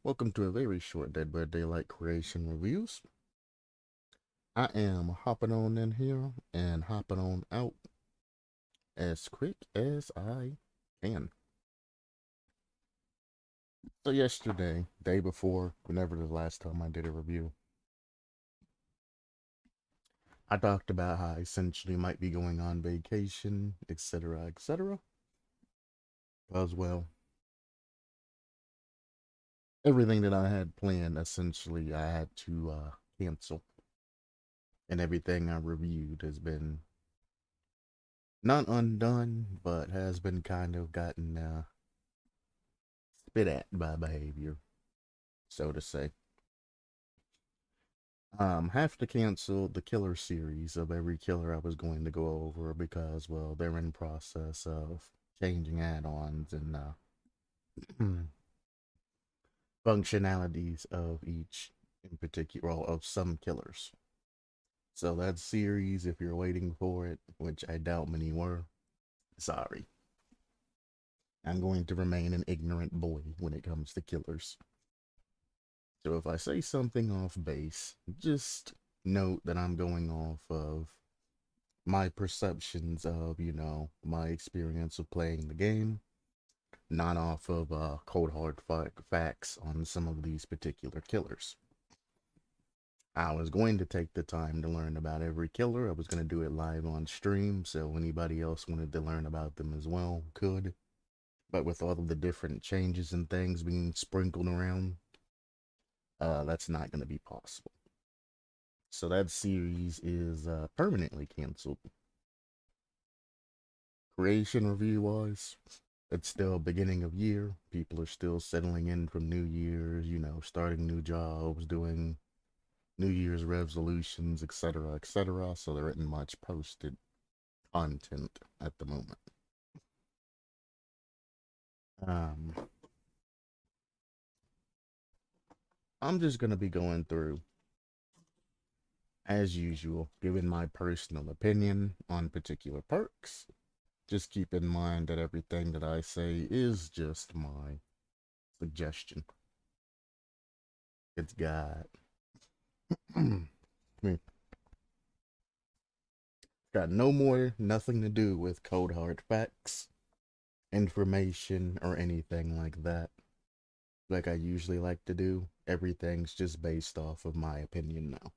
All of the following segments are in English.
Welcome to a very short Dbd Creation Reviews. I am hopping on in here and hopping on out as quick as I can. So yesterday, day before, whenever the last time I did a review, I talked about how I essentially might be going on vacation, etc., etc. Because, well, everything that I had planned, essentially, I had to cancel. And everything I reviewed has been not undone, but has been kind of gotten spit at by behavior, so to say. Have to cancel the killer series of every killer I was going to go over because, well, they're in process of changing add-ons and functionalities of each in particular, well, of some killers. So that series, if you're waiting for it, which I doubt many were, sorry. I'm going to remain an ignorant boy when it comes to killers. So if I say something off base, just note that I'm going off of my perceptions of, my experience of playing the game, not off of cold hard facts on some of these particular killers. I was going to take the time to learn about every killer. I was going to do it live on stream, so anybody else wanted to learn about them as well could. But with all of the different changes and things being sprinkled around, that's not going to be possible. So that series is permanently canceled. Creation review wise, it's still beginning of year. People are still settling in from New Year's, starting new jobs, doing New Year's resolutions, etc., etc. So there isn't much posted content at the moment. I'm just going to be going through, as usual, giving my personal opinion on particular perks. Just keep in mind that everything that I say is just my suggestion. It's got nothing to do with cold hard facts, information, or anything like that. Like I usually like to do, everything's just based off of my opinion now.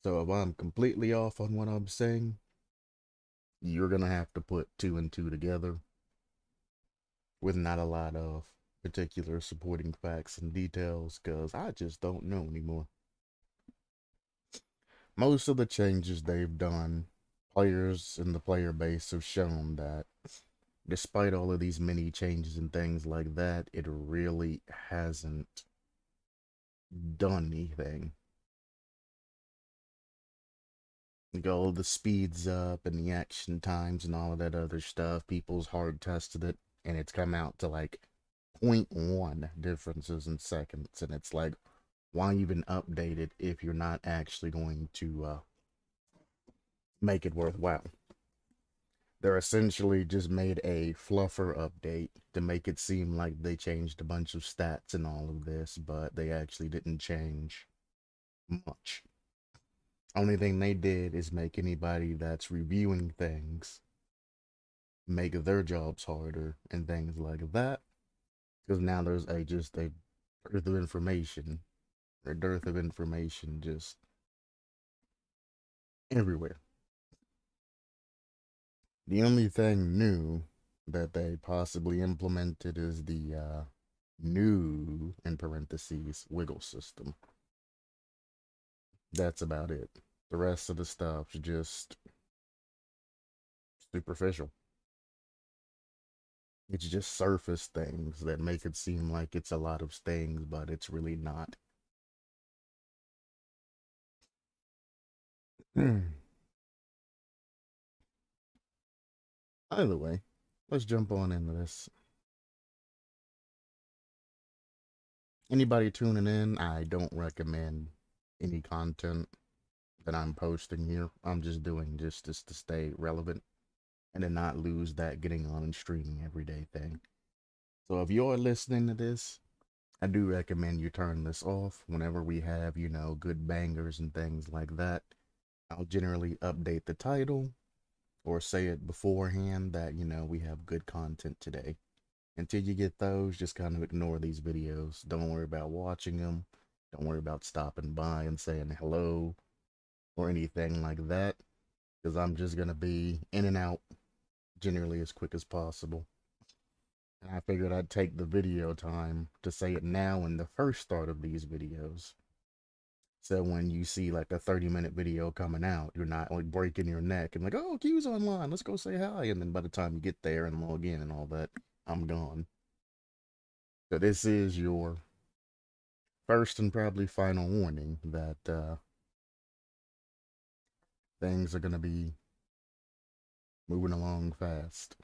So if I'm completely off on what I'm saying, you're gonna have to put two and two together with not a lot of particular supporting facts and details, because I just don't know anymore. Most of the changes they've done, players in the player base have shown that despite all of these mini changes and things like that, it really hasn't done anything. All the speeds up and the action times and all of that other stuff, people's hard tested it, and it's come out to like 0.1 differences in seconds, and it's like, why even update it if you're not actually going to make it worthwhile? They're essentially just made a fluffer update to make it seem like they changed a bunch of stats and all of this, but they actually didn't change much. Only thing they did is make anybody that's reviewing things make their jobs harder and things like that. Because now there's a dearth of information, or dearth of information just everywhere. The only thing new that they possibly implemented is the new, in parentheses, wiggle system. That's about it. The rest of the stuff's just superficial. It's just surface things that make it seem like it's a lot of things, but it's really not. Either way, let's jump on into this. Anybody tuning in, I don't recommend any content that I'm posting here. I'm just doing just to stay relevant and to not lose that getting on and streaming every day thing. So if you're listening to this I do recommend you turn this off whenever we have, good bangers and things like that. I'll generally update the title or say it beforehand that, we have good content today. Until you get those, just kind of ignore these videos. Don't worry about watching them. Don't worry about stopping by and saying hello or anything like that, because I'm just going to be in and out generally as quick as possible. And I figured I'd take the video time to say it now in the first start of these videos. So when you see like a 30-minute video coming out, you're not like breaking your neck and like, oh, Q's online, let's go say hi. And then by the time you get there and log in and all that, I'm gone. So this is your first and probably final warning that things are going to be moving along fast.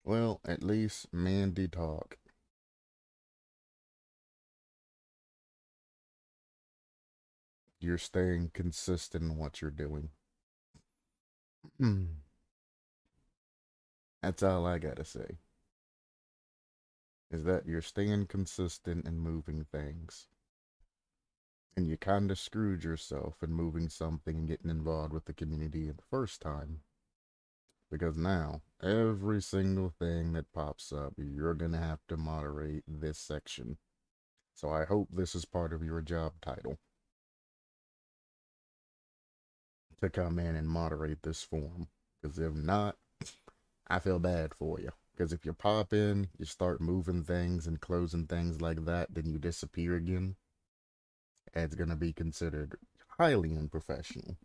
Well, at least Mandy talk. You're staying consistent in what you're doing. That's all I gotta say. Is that you're staying consistent and moving things. And you kind of screwed yourself in moving something and getting involved with the community the first time. Because now, every single thing that pops up, you're gonna have to moderate this section. So I hope this is part of your job title. To come in and moderate this form. Because if not, I feel bad for you. Because if you pop in, you start moving things and closing things like that, then you disappear again. It's going to be considered highly unprofessional.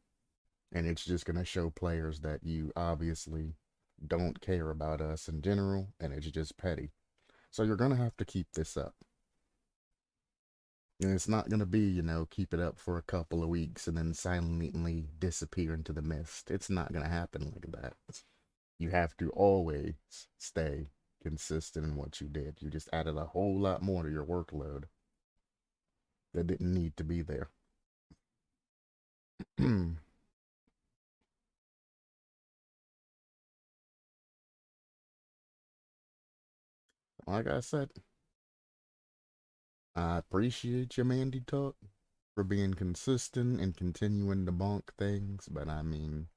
And it's just going to show players that you obviously don't care about us in general, and it's just petty. So you're going to have to keep this up. And it's not going to be, keep it up for a couple of weeks and then silently disappear into the mist. It's not going to happen like that. You have to always stay consistent in what you did. You just added a whole lot more to your workload that didn't need to be there. Like I said, I appreciate you, Mandy Talk, for being consistent and continuing to bonk things, but I mean,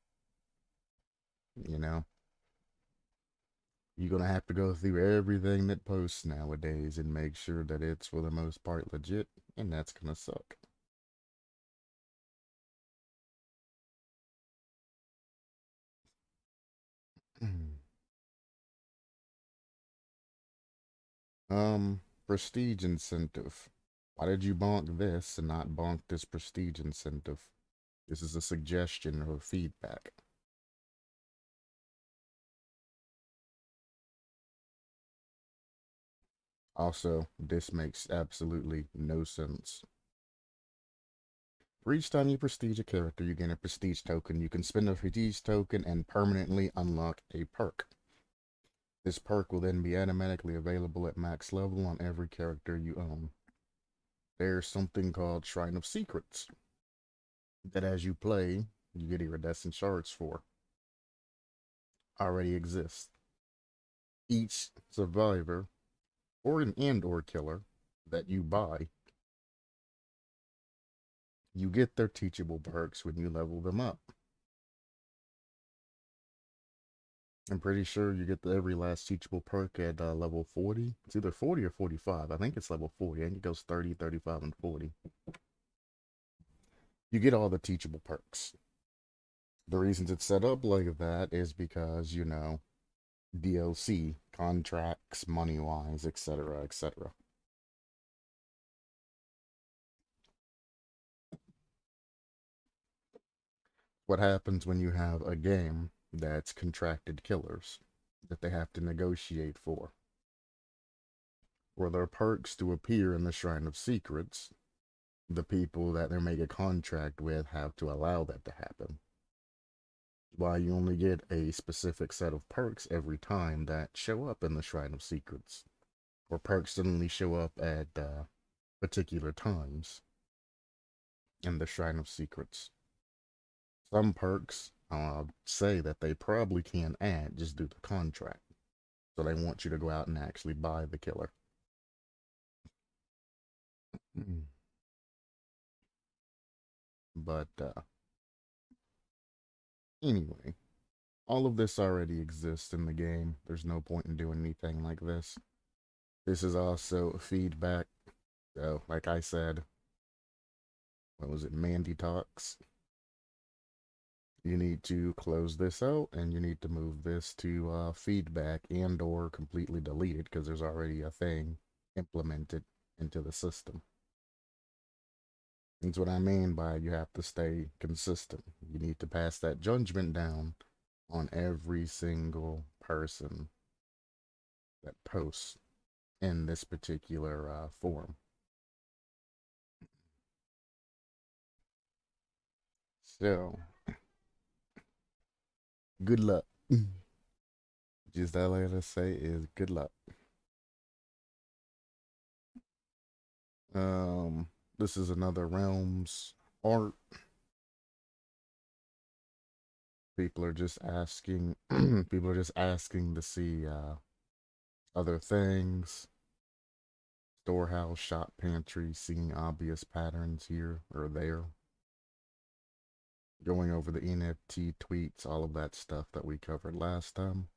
you know, you're gonna have to go through everything that posts nowadays and make sure that it's for the most part legit, and that's gonna suck. Prestige incentive. Why did you bonk this and not bonk this prestige incentive? This is a suggestion or feedback. Also, this makes absolutely no sense. For each time you prestige a character, you gain a prestige token. You can spend a prestige token and permanently unlock a perk. This perk will then be automatically available at max level on every character you own. There's something called Shrine of Secrets that as you play, you get iridescent shards for. Already exists. Each survivor or an and/or killer that you buy, you get their teachable perks when you level them up. I'm pretty sure you get every last teachable perk at level 40. It's either 40 or 45. I think it's level 40. I think it goes 30, 35, and 40. You get all the teachable perks. The reasons it's set up like that is because, DLC, contracts, money-wise, etc., etc. What happens when you have a game that's contracted killers that they have to negotiate for? For their perks to appear in the Shrine of Secrets, the people that they make a contract with have to allow that to happen. While you only get a specific set of perks every time that show up in the Shrine of Secrets, or perks that only show up at particular times in the Shrine of Secrets. Some perks say that they probably can add just due to contract. So they want you to go out and actually buy the killer. But anyway, all of this already exists in the game. There's no point in doing anything like this. This is also feedback. So, like I said, what was it, Mandy Talks? You need to close this out, and you need to move this to feedback and or completely delete it because there's already a thing implemented into the system. That's what I mean by you have to stay consistent. You need to pass that judgment down on every single person that posts in this particular forum. So, good luck. Just all I gotta say is good luck. This is another Realms art. People are just asking. People are just asking to see other things. Storehouse, shop, pantry, seeing obvious patterns here or there. Going over the NFT tweets, all of that stuff that we covered last time.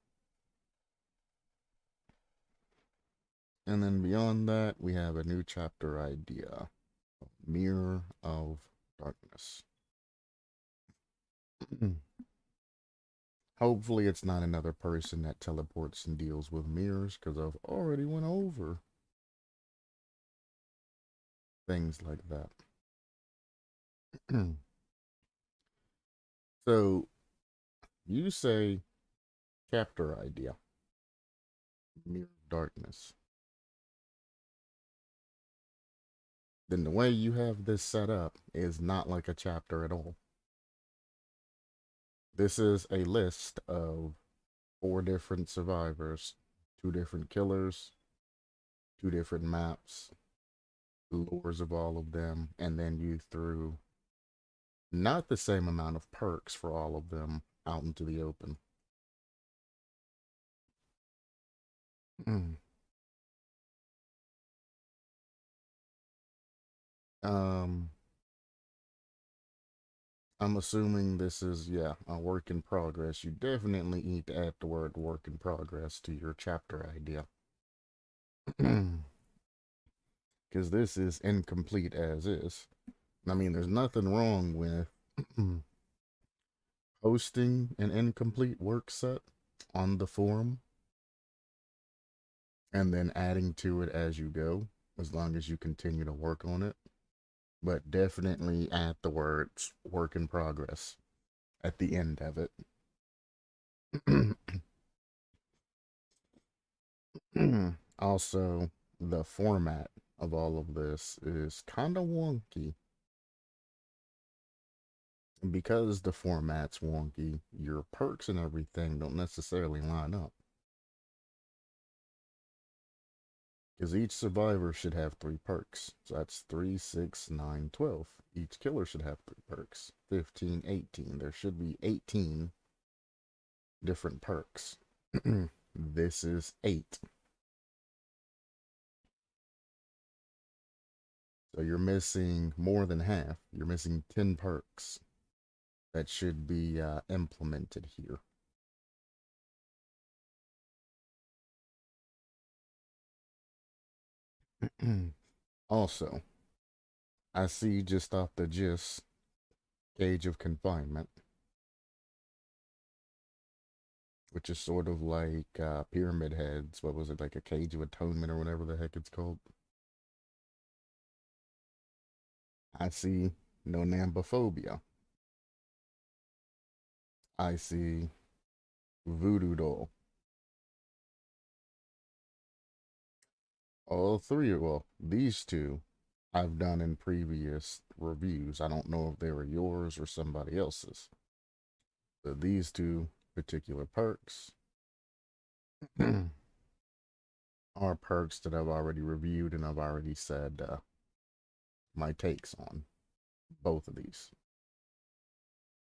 And then beyond that, we have a new chapter idea. Mirror of Darkness. Hopefully it's not another person that teleports and deals with mirrors, because I've already went over things like that. So, you say chapter idea. Mirror of Darkness. Then the way you have this set up is not like a chapter at all. This is a list of 4 different survivors, 2 different killers, 2 different maps, lores of all of them, and then you threw not the same amount of perks for all of them out into the open. um, I'm assuming this is, yeah, a work in progress. You definitely need to add the word work in progress to your chapter idea. Because this is incomplete as is. I mean, there's nothing wrong with posting an incomplete work set on the forum and then adding to it as you go, as long as you continue to work on it. But definitely add the words work in progress at the end of it. Also, the format of all of this is kind of wonky. Because the format's wonky, your perks and everything don't necessarily line up. Because each survivor should have 3 perks. So that's 3, 6, 9, 12. Each killer should have 3 perks. 15, 18. There should be 18 different perks. This is 8. So you're missing more than half. You're missing 10 perks that should be implemented here. Also, I see just off the gist, Cage of Confinement, which is sort of like Pyramid Heads. What was it, like a Cage of Atonement or whatever the heck it's called? I see Nonambophobia. I see Voodoo Doll. All 3, well, these 2 I've done in previous reviews. I don't know if they were yours or somebody else's. So these 2 particular perks are perks that I've already reviewed and I've already said my takes on both of these.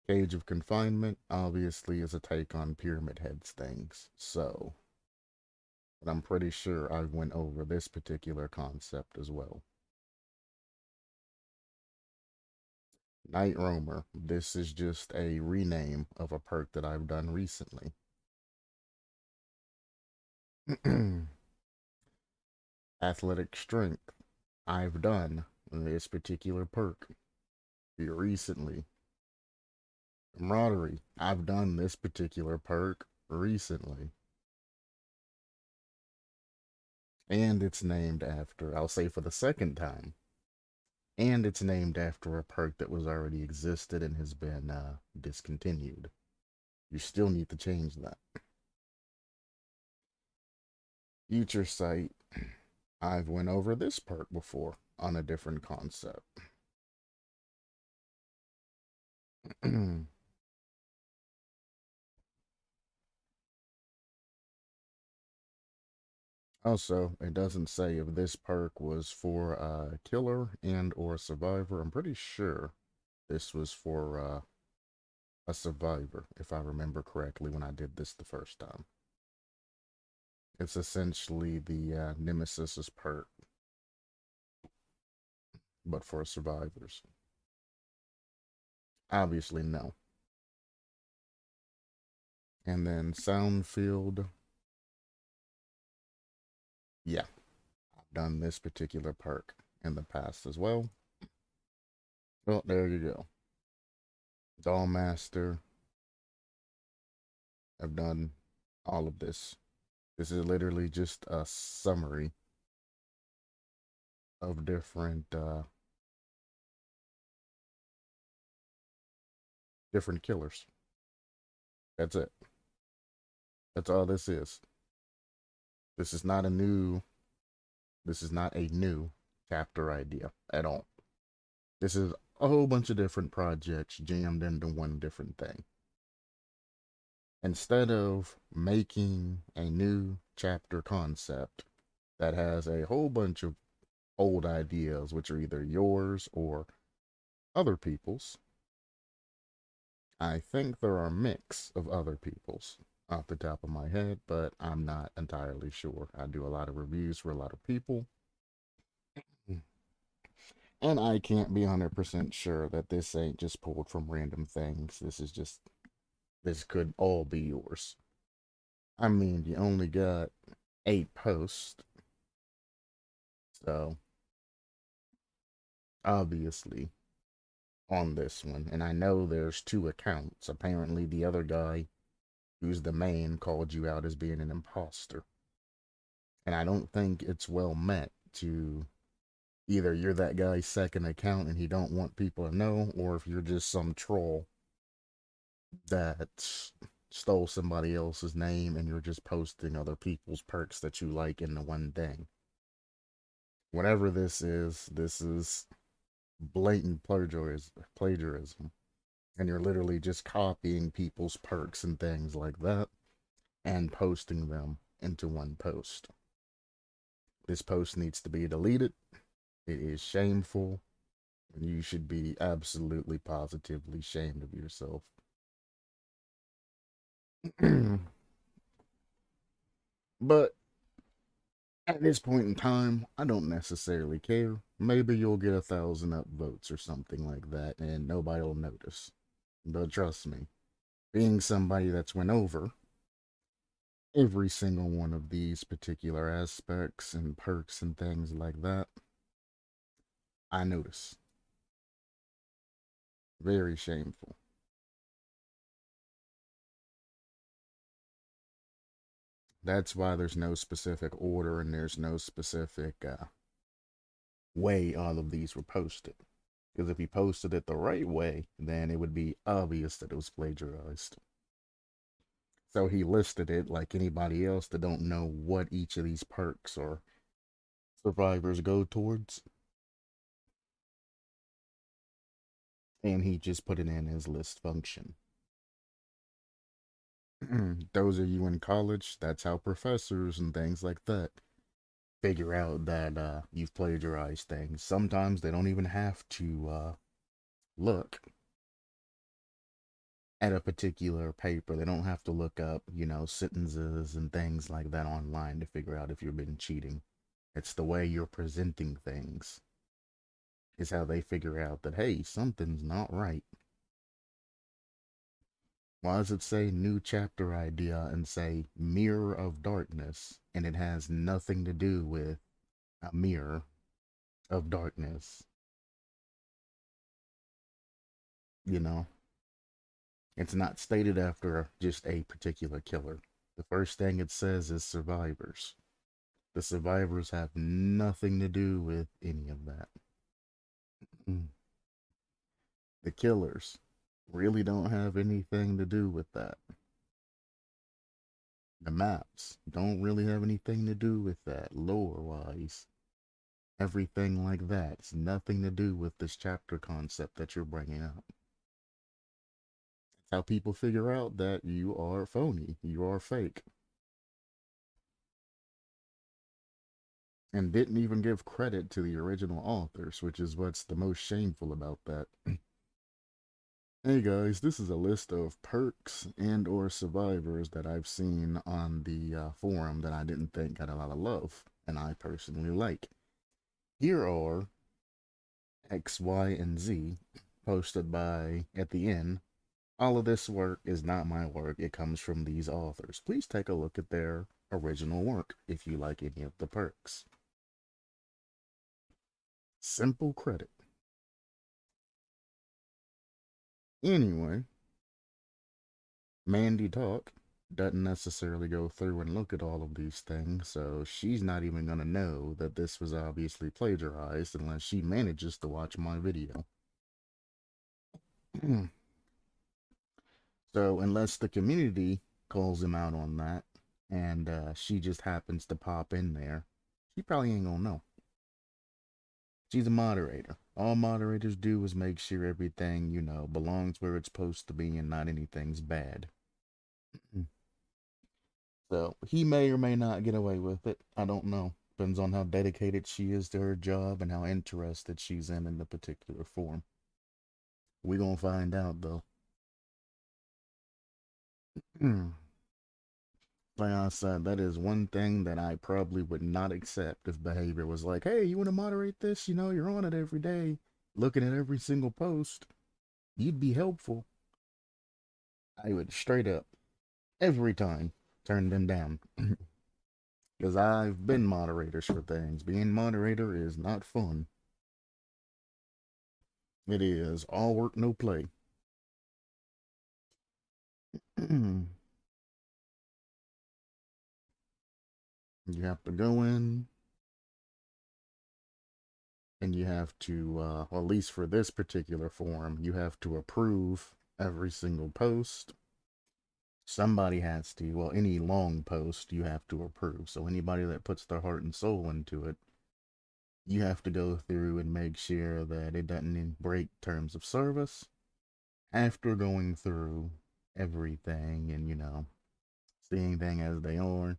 Cage of Confinement obviously is a take on Pyramid Heads things, so, but I'm pretty sure I went over this particular concept as well. Night Roamer, this is just a rename of a perk that I've done recently. Athletic Strength, I've done this particular perk here recently. Camaraderie, I've done this particular perk recently. And it's named after, I'll say for the second time, and it's named after a perk that was already existed and has been discontinued. You still need to change that. Future Sight, I've went over this perk before on a different concept. Also, it doesn't say if this perk was for a killer and or a survivor. I'm pretty sure this was for a survivor, if I remember correctly when I did this the first time. It's essentially the Nemesis's perk, but for survivors. Obviously, no. And then Soundfield. Yeah, I've done this particular perk in the past as well. Well, there you go. Doll Master. I've done all of this. This is literally just a summary of different killers. That's it. That's all this is. This is not a new this is not a new chapter idea at all. This is a whole bunch of different projects jammed into one different thing. Instead of making a new chapter concept that has a whole bunch of old ideas, which are either yours or other people's, I think there are a mix of other people's off the top of my head, but I'm not entirely sure. I do a lot of reviews for a lot of people, and I can't be 100% sure that this ain't just pulled from random things. This could all be yours. I mean, you only got 8 posts, so obviously on this one. And I know there's 2 accounts. Apparently, the other guy, who's the main, called you out as being an imposter. And I don't think it's well met to either you're that guy's second account and he don't want people to know, or if you're just some troll that stole somebody else's name and you're just posting other people's perks that you like in the one thing. Whatever this is blatant plagiarism. And you're literally just copying people's perks and things like that and posting them into one post. This post needs to be deleted. It is shameful, and you should be absolutely positively ashamed of yourself. But at this point in time, I don't necessarily care. Maybe you'll get 1,000 upvotes or something like that, and nobody will notice. But trust me, being somebody that's went over every single one of these particular aspects and perks and things like that, I notice. Very shameful. That's why there's no specific order and there's no specific way all of these were posted. Because if he posted it the right way, then it would be obvious that it was plagiarized. So he listed it like anybody else that don't know what each of these perks or survivors go towards. And he just put it in his list function. Those of you in college, that's how professors and things like that figure out that you've plagiarized things. Sometimes they don't even have to look. at a particular paper. They don't have to look up, sentences and things like that online to figure out if you've been cheating. It's the way you're presenting things is how they figure out that, hey, something's not right. Why does it say new chapter idea and say mirror of darkness, and it has nothing to do with a mirror of darkness? You know, it's not stated after just a particular killer. The first thing it says is survivors. The survivors have nothing to do with any of that. The killers really don't have anything to do with that. The maps don't really have anything to do with that, lore wise. Everything like that. It's nothing to do with this chapter concept that you're bringing up. It's how people figure out that you are phony, you are fake. And didn't even give credit to the original authors, which is what's the most shameful about that. Hey guys, this is a list of perks and or survivors that I've seen on the forum that I didn't think got a lot of love, and I personally like. Here are X, Y, and Z posted by, at the end, all of this work is not my work, it comes from these authors. Please take a look at their original work if you like any of the perks. Simple credit. Anyway, Mandy Talk doesn't necessarily go through and look at all of these things, so she's not even going to know that this was obviously plagiarized unless she manages to watch my video. So, unless the community calls him out on that, and she just happens to pop in there, she probably ain't gonna know. She's a moderator. All moderators do is make sure everything, belongs where it's supposed to be and not anything's bad. So he may or may not get away with it. I don't know. Depends on how dedicated she is to her job and how interested she's in the particular form. We gonna find out though. Like I said, that is one thing that I probably would not accept if behavior was like, hey, you want to moderate this? You're on it every day, looking at every single post. You'd be helpful. I would straight up, every time, turn them down. Because I've been moderators for things. Being moderator is not fun. It is all work, no play. You have to go in and you have to, well, at least for this particular forum, you have to approve every single post. Somebody has to, well, any long post you have to approve. So anybody that puts their heart and soul into it, you have to go through and make sure that it doesn't break terms of service after going through everything and, seeing things as they are.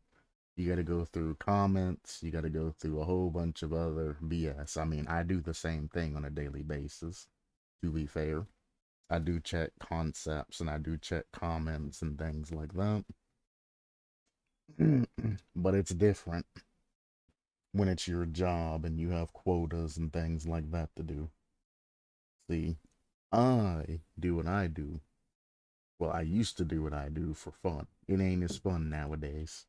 You got to go through comments. You got to go through a whole bunch of other BS. I mean, I do the same thing on a daily basis, to be fair. I do check concepts and I do check comments and things like that. But it's different when it's your job and you have quotas and things like that to do. See, I do what I do. Well, I used to do what I do for fun. It ain't as fun nowadays.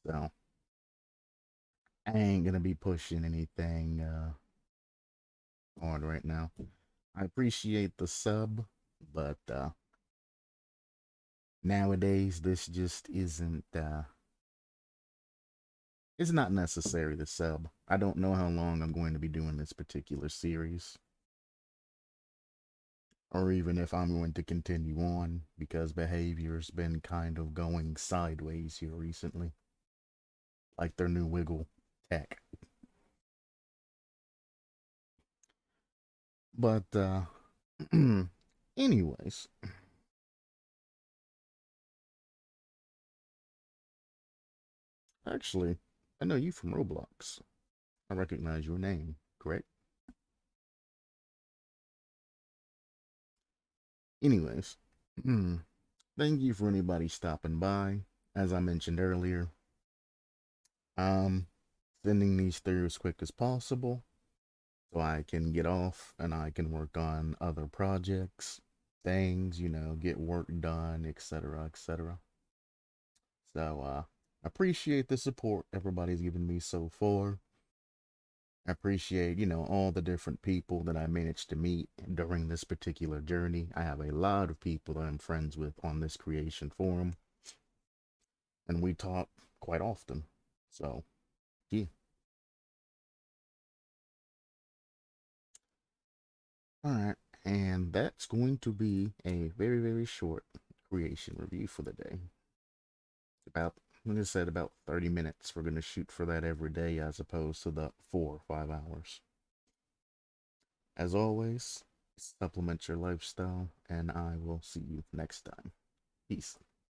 So, I ain't gonna be pushing anything on right now. I appreciate the sub, but nowadays this just isn't it's not necessary to sub. I don't know how long I'm going to be doing this particular series, or even if I'm going to continue on, because behavior's been kind of going sideways here recently. Like their new wiggle tech. But anyways, actually, I know you from Roblox. I recognize your name, correct? Anyways, Thank you for anybody stopping by. As I mentioned earlier, I'm sending these through as quick as possible so I can get off and I can work on other projects, things, get work done, etc., etc. So, appreciate the support everybody's given me so far. I appreciate, all the different people that I managed to meet during this particular journey. I have a lot of people that I'm friends with on this creation forum, and we talk quite often. So, yeah. All right. And that's going to be a very, very short creation review for the day. About, like I said, about 30 minutes. We're going to shoot for that every day as opposed to the 4 or 5 hours. As always, supplement your lifestyle, and I will see you next time. Peace.